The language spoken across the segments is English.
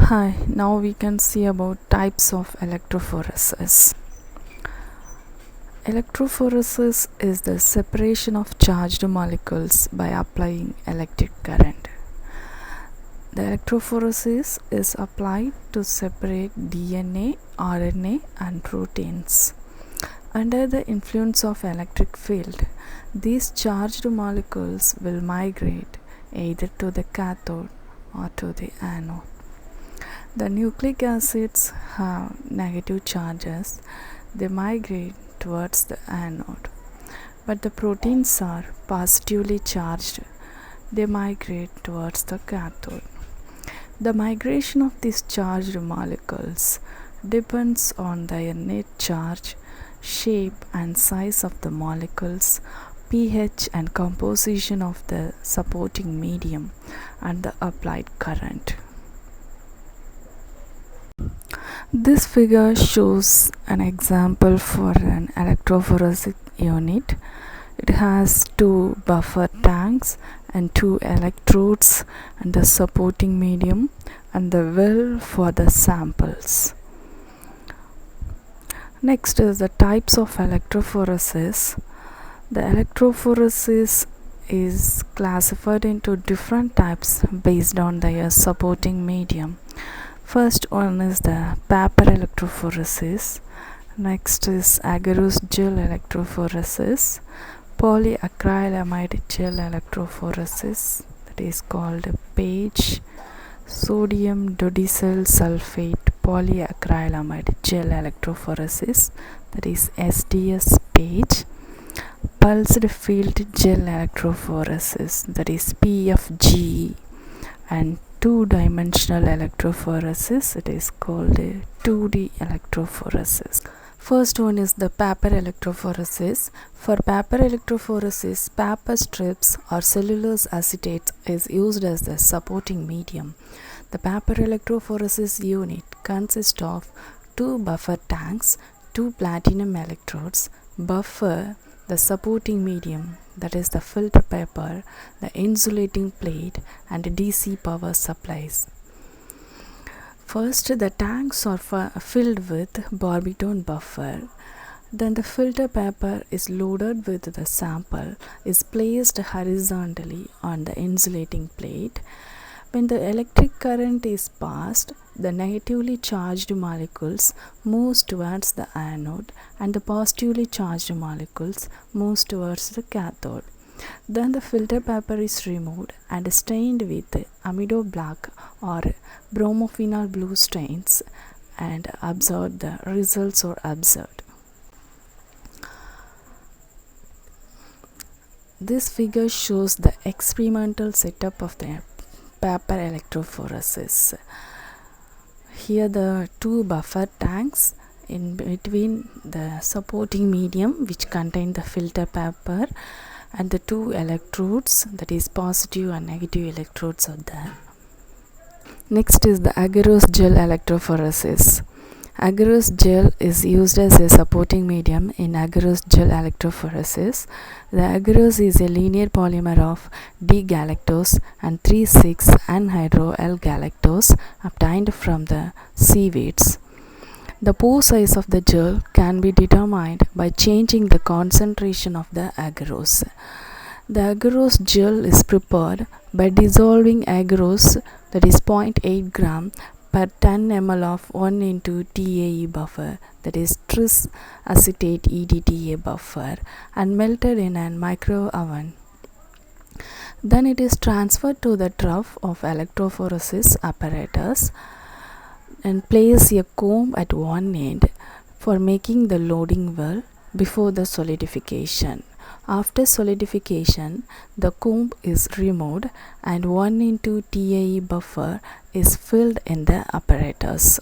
Hi, now we can see about types of electrophoresis. Electrophoresis is the separation of charged molecules by applying electric current. The electrophoresis is applied to separate DNA, RNA and proteins. Under the influence of electric field, these charged molecules will migrate either to the cathode or to the anode. The nucleic acids have negative charges. They migrate towards the anode. But the proteins are positively charged. They migrate towards the cathode. The migration of these charged molecules depends on their net charge, shape and size of the molecules, pH and composition of the supporting medium, and the applied current. This figure shows an example for an electrophoresis unit. It has two buffer tanks and two electrodes and the supporting medium and the well for the samples. Next is the types of electrophoresis. The electrophoresis is classified into different types based on their supporting medium. First one is the paper electrophoresis. Next is agarose gel electrophoresis, polyacrylamide gel electrophoresis, that is called PAGE, sodium dodecyl sulfate polyacrylamide gel electrophoresis, that is SDS PAGE, pulsed field gel electrophoresis, that is PFGE, and two-dimensional electrophoresis, it is called 2D electrophoresis. First one is the paper electrophoresis. For paper electrophoresis, paper strips or cellulose acetate is used as the supporting medium. The paper electrophoresis unit consists of two buffer tanks, two platinum electrodes, buffer, the supporting medium, that is the filter paper, the insulating plate and DC power supplies. First, the tanks are filled with barbiton buffer. Then the filter paper is loaded with the sample, is placed horizontally on the insulating plate. When the electric current is passed, the negatively charged molecules moves towards the anode and the positively charged molecules moves towards the cathode. Then the filter paper is removed and stained with amido black or bromophenol blue stains and observed. The results are observed. This figure shows the experimental setup of the paper electrophoresis. Here the two buffer tanks in between the supporting medium which contain the filter paper and the two electrodes, that is positive and negative electrodes are there. Next is the agarose gel electrophoresis. Agarose gel is used as a supporting medium in agarose gel electrophoresis. The agarose is a linear polymer of D-galactose and 3,6-anhydro-L-galactose obtained from the seaweeds. The pore size of the gel can be determined by changing the concentration of the agarose. The agarose gel is prepared by dissolving agarose, that is 0.8 gram per 10 ml of 1 TAE buffer, that is tris acetate EDTA buffer, and melted in a micro oven. Then it is transferred to the trough of electrophoresis apparatus and place a comb at one end for making the loading well before the solidification. After solidification, the comb is removed and 1 TAE buffer is filled in the apparatus.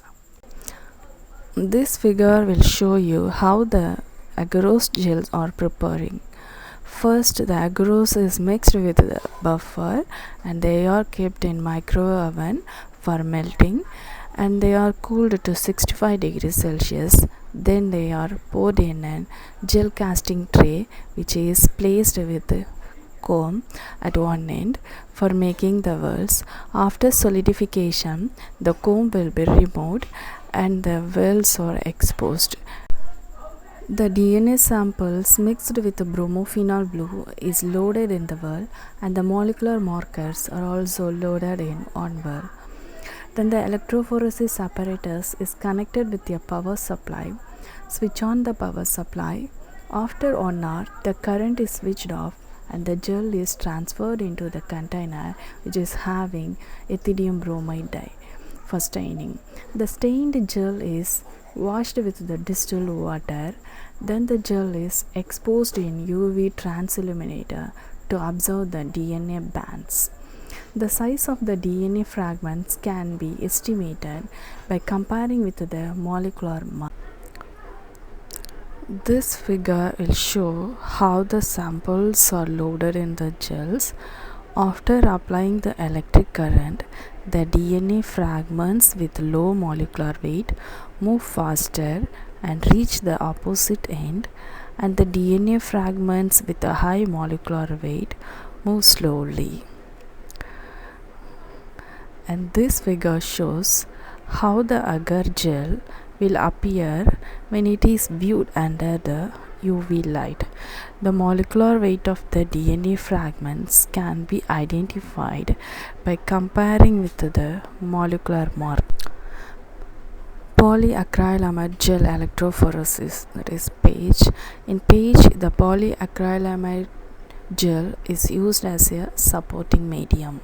This figure will show you how the agarose gels are preparing. First, the agarose is mixed with the buffer and they are kept in micro oven for melting, and they are cooled to 65 degrees Celsius. Then they are poured in a gel casting tray which is placed with comb at one end for making the whorls. After solidification, the comb will be removed and the whorls are exposed. The DNA samples mixed with bromophenol blue is loaded in the whorl, and the molecular markers are also loaded in one whorl. Then the electrophoresis apparatus is connected with a power supply. Switch on the power supply. After 1 hour, the current is switched off and the gel is transferred into the container which is having ethidium bromide dye for staining. The stained gel is washed with the distilled water. Then the gel is exposed in UV transilluminator to observe the DNA bands. The size of the DNA fragments can be estimated by comparing with the molecular mass. This figure will show how the samples are loaded in the gels. After applying the electric current, the DNA fragments with low molecular weight move faster and reach the opposite end, and the DNA fragments with a high molecular weight move slowly. And this figure shows how the agar gel will appear when it is viewed under the UV light. The molecular weight of the DNA fragments can be identified by comparing with the molecular mark. Polyacrylamide gel electrophoresis, that is PAGE. In PAGE, the polyacrylamide gel is used as a supporting medium.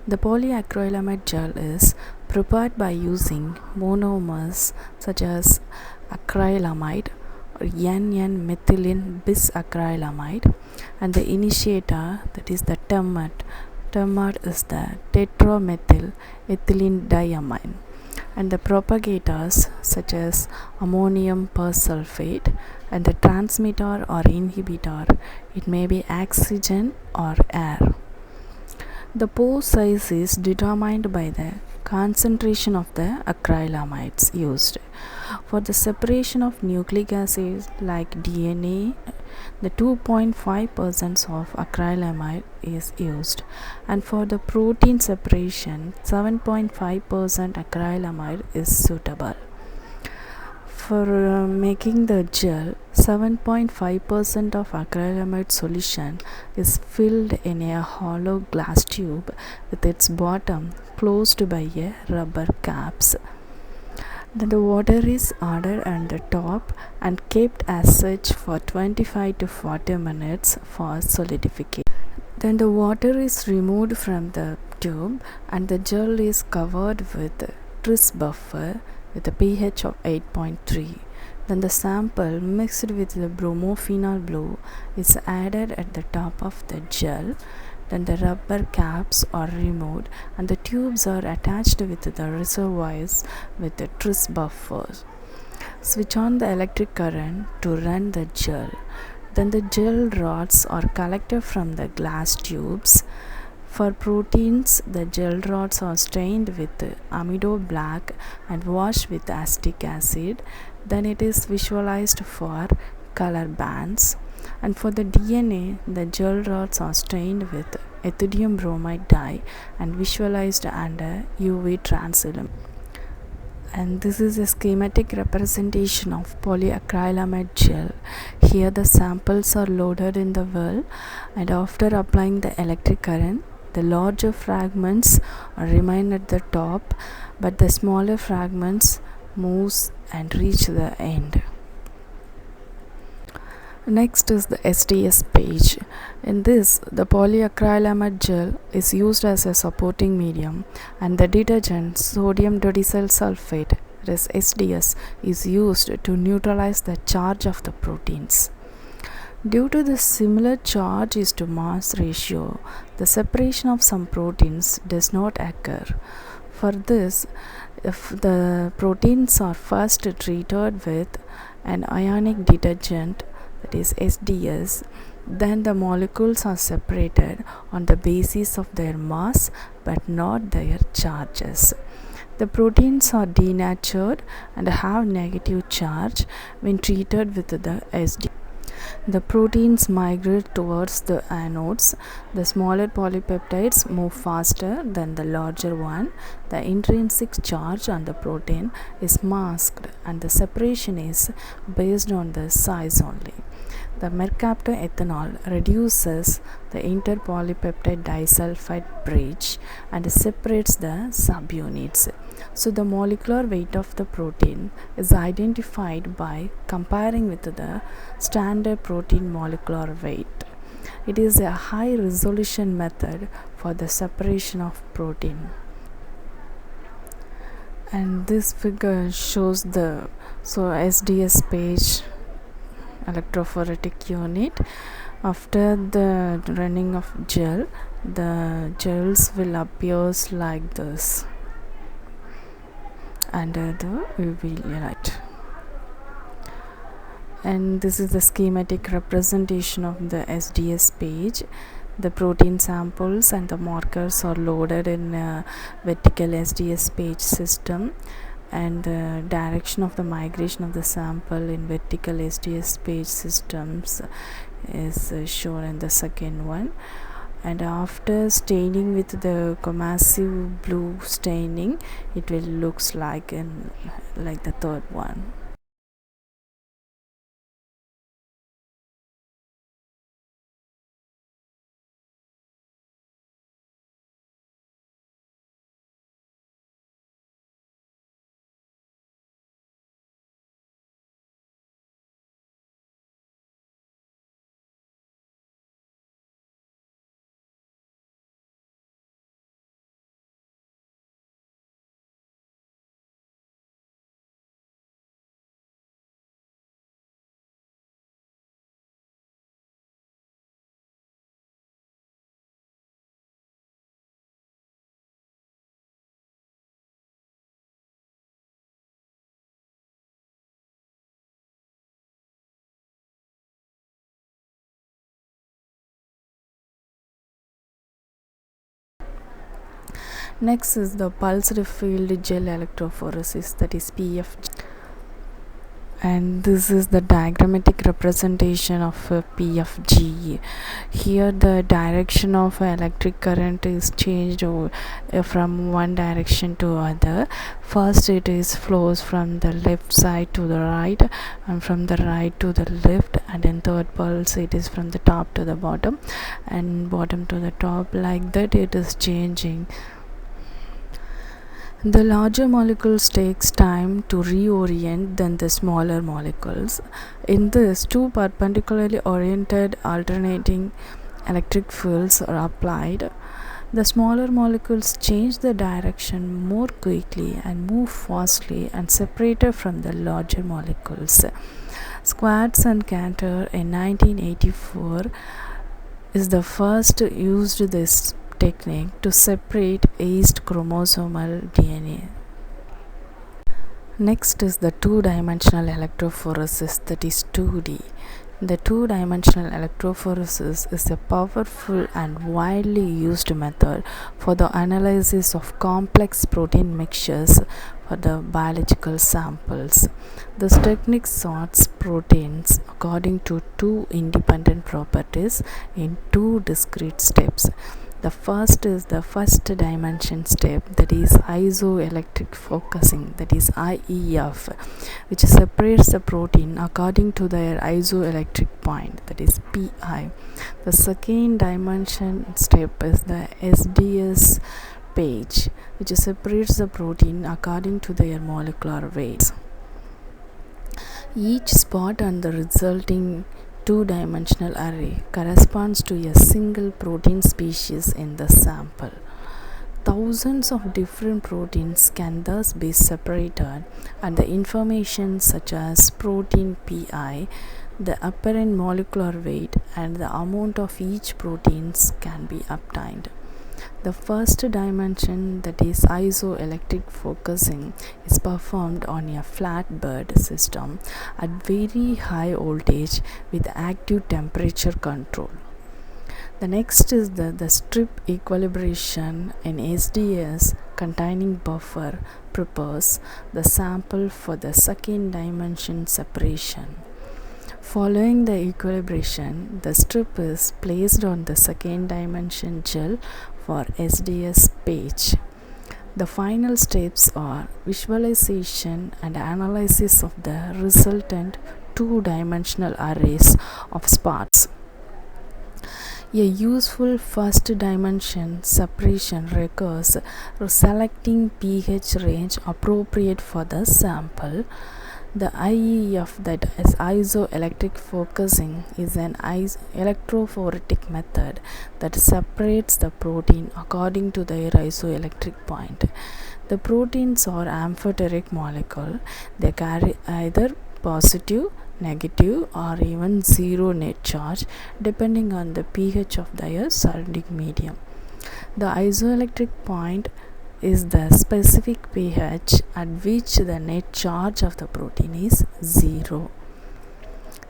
The polyacrylamide gel is prepared by using monomers such as acrylamide or N,N-methylene bisacrylamide, and the initiator, that is the termate. Termate is the tetramethyl ethylene diamine, and the propagators such as ammonium persulfate, and the transmitter or inhibitor, it may be oxygen or air. The pore size is determined by the concentration of the acrylamides used. For the separation of nucleic acids like DNA, the 2.5% of acrylamide is used, and for the protein separation, 7.5% acrylamide is suitable. For making the gel, 7.5% of acrylamide solution is filled in a hollow glass tube with its bottom closed by a rubber caps. Then the water is added on the top and kept as such for 25 to 40 minutes for solidification. Then the water is removed from the tube and the gel is covered with tris buffer with a pH of 8.3. Then the sample mixed with the bromophenol blue is added at the top of the gel. Then the rubber caps are removed and the tubes are attached with the reservoirs with the tris buffers. Switch on the electric current to run the gel. Then the gel rods are collected from the glass tubes. For proteins, the gel rods are stained with amido black and washed with acetic acid. Then it is visualized for color bands. And for the DNA, the gel rods are stained with ethidium bromide dye and visualized under UV transilluminator. And this is a schematic representation of polyacrylamide gel. Here the samples are loaded in the well, and after applying the electric current, the larger fragments remain at the top, but the smaller fragments moves and reach the end. Next is the SDS page. In this, the polyacrylamide gel is used as a supporting medium, and the detergent sodium dodecyl sulfate, that is SDS, is used to neutralize the charge of the proteins. Due to the similar charge is to mass ratio, the separation of some proteins does not occur. For this, if the proteins are first treated with an ionic detergent, that is SDS, then the molecules are separated on the basis of their mass but not their charges. The proteins are denatured and have negative charge when treated with the SDS. The proteins migrate towards the anodes. The smaller polypeptides move faster than the larger one. The intrinsic charge on the protein is masked, and the separation is based on the size only. The mercaptoethanol reduces the interpolypeptide disulfide bridge and separates the subunits. So the molecular weight of the protein is identified by comparing with the standard protein molecular weight. It is a high resolution method for the separation of protein. And this figure shows the SDS page electrophoretic unit. After the running of gel, the gels will appear like this under the UV light. And this is the schematic representation of the SDS page. The protein samples and the markers are loaded in a vertical SDS page system, and the direction of the migration of the sample in vertical SDS page systems is shown in the second one. And after staining with the comassive blue staining, it will looks like the third one. Next is the pulsed field gel electrophoresis, that is PFG. And this is the diagrammatic representation of PFG. Here the direction of electric current is changed from one direction to other. First it is flows from the left side to the right, and from the right to the left, and in third pulse it is from the top to the bottom and bottom to the top. Like that it is changing. The larger molecules takes time to reorient than the smaller molecules. In this, two perpendicularly oriented alternating electric fields are applied. The smaller molecules change the direction more quickly and move fastly and separated from the larger molecules. Schwartz and Cantor in 1984 is the first used this technique to separate aged chromosomal DNA. Next is the two-dimensional electrophoresis, that is 2D. The two-dimensional electrophoresis is a powerful and widely used method for the analysis of complex protein mixtures for the biological samples. This technique sorts proteins according to two independent properties in two discrete steps. The first is the first dimension step, that is isoelectric focusing, that is IEF, which separates the protein according to their isoelectric point, that is PI. The second dimension step is the SDS page, which separates the protein according to their molecular weights. Each spot on the resulting two-dimensional array corresponds to a single protein species in the sample. Thousands of different proteins can thus be separated, and the information such as protein PI, the apparent molecular weight, and the amount of each proteins can be obtained. The first dimension, that is isoelectric focusing, is performed on a flatbed system at very high voltage with active temperature control. The next is the strip equilibration in SDS containing buffer prepares the sample for the second dimension separation. Following the equilibration, the strip is placed on the second dimension gel for SDS page. The final steps are visualization and analysis of the resultant two-dimensional arrays of spots. A useful first dimension separation requires selecting pH range appropriate for the sample. The IEF, that is isoelectric focusing, is an electrophoretic method that separates the protein according to their isoelectric point. The proteins are amphoteric molecule. They carry either positive, negative, or even zero net charge depending on the pH of their surrounding medium. The isoelectric point is the specific pH at which the net charge of the protein is 0.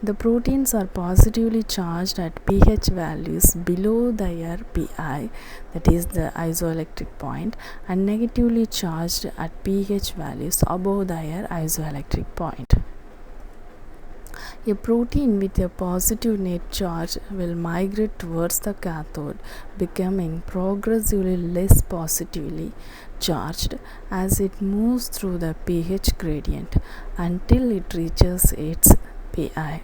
The proteins are positively charged at pH values below their pI, that is the isoelectric point, and negatively charged at pH values above their isoelectric point. A protein with a positive net charge will migrate towards the cathode, becoming progressively less positively charged as it moves through the pH gradient until it reaches its pI.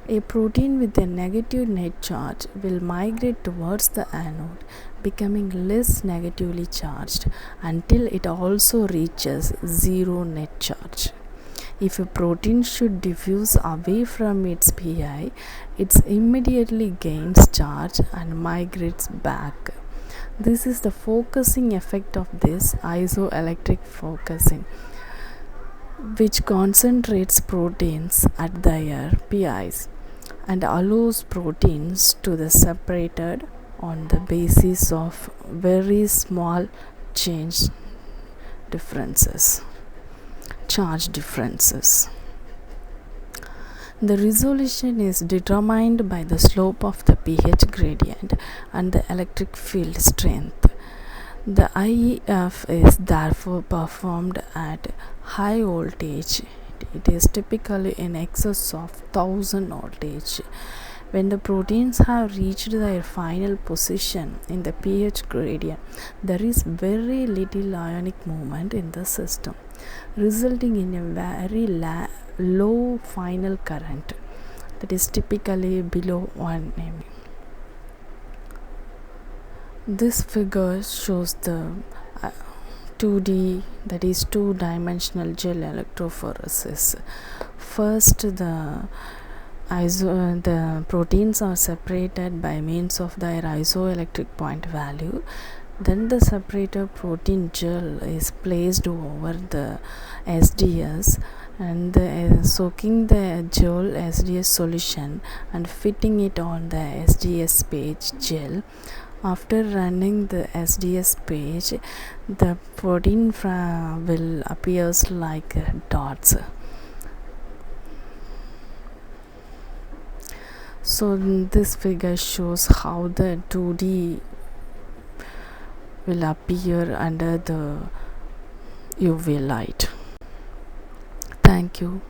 A protein with a negative net charge will migrate towards the anode, becoming less negatively charged until it also reaches zero net charge. If a protein should diffuse away from its pI, it immediately gains charge and migrates back. This is the focusing effect of this isoelectric focusing, which concentrates proteins at their pIs and allows proteins to be separated on the basis of very small charge differences. The resolution is determined by the slope of the pH gradient and the electric field strength. The IEF is therefore performed at high voltage. It is typically in excess of 1000 voltage. When the proteins have reached their final position in the pH gradient, there is very little ionic movement in the system, resulting in a very low final current, that is typically below 1 mA. This figure shows the 2D, that is two-dimensional gel electrophoresis. First, the proteins are separated by means of their isoelectric point value. Then the separator protein gel is placed over the SDS and soaking the gel SDS solution and fitting it on the SDS page gel. After running the SDS page, the protein will appears like dots. So this figure shows how the 2D will appear under the UV light. Thank you.